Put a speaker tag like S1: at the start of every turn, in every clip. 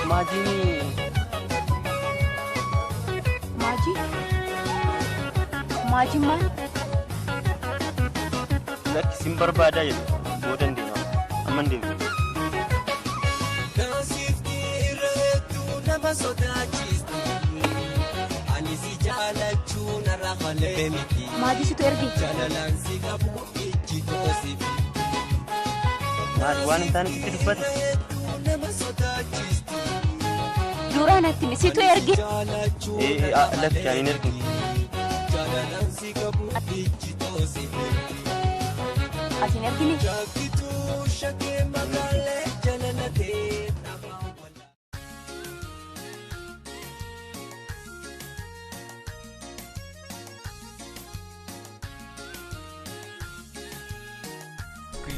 S1: ماجي ما لك سيمبر بعدين بودن دي أمن دي
S2: ماجي شو ترجي
S1: وان تاني كتير بس
S2: دورانا تمسي ترجي
S1: إيه لك يعني نرجع
S2: عشان يرجيني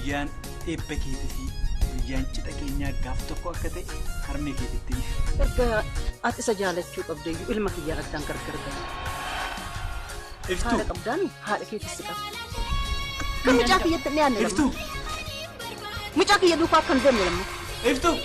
S3: كيان إبكي تي كيان جدا كينيا غافتو كوكتة هرمي كي تي
S4: إرجع أتسجلت شو قبضي إلما كي جالس تنكر كرجع
S3: إفتو
S4: هذا قبضاني هذا كيف السكر كم مجاك يدني أنا
S3: إفتو
S4: مجاك يدوك كم زين لما
S3: إفتو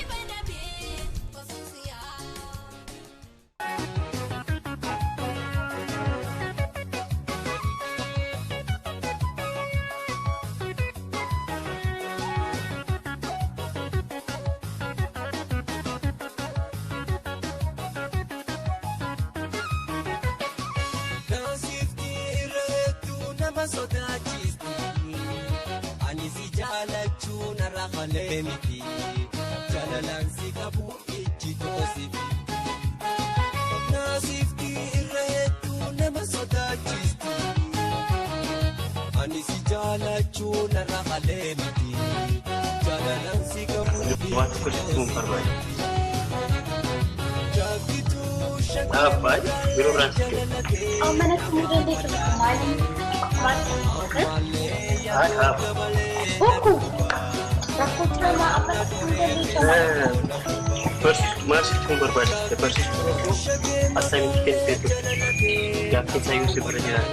S1: apa birokrasi
S2: mana kemudian dia kembali buku aku cuma apa kemudian dia
S1: first masih cuma berbeda persis asal mungkin itu yakin saya bisa berjalan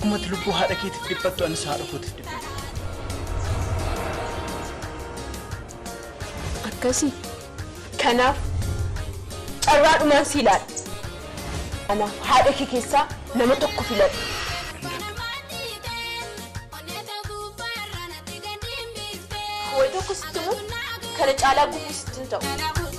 S3: aku mati lupa hada kita dapat tu ansar aku dapat
S5: akasi kanaf arwadu man silat ana hada kikisa nama tokko filat way tokko situ kana cala gubu situ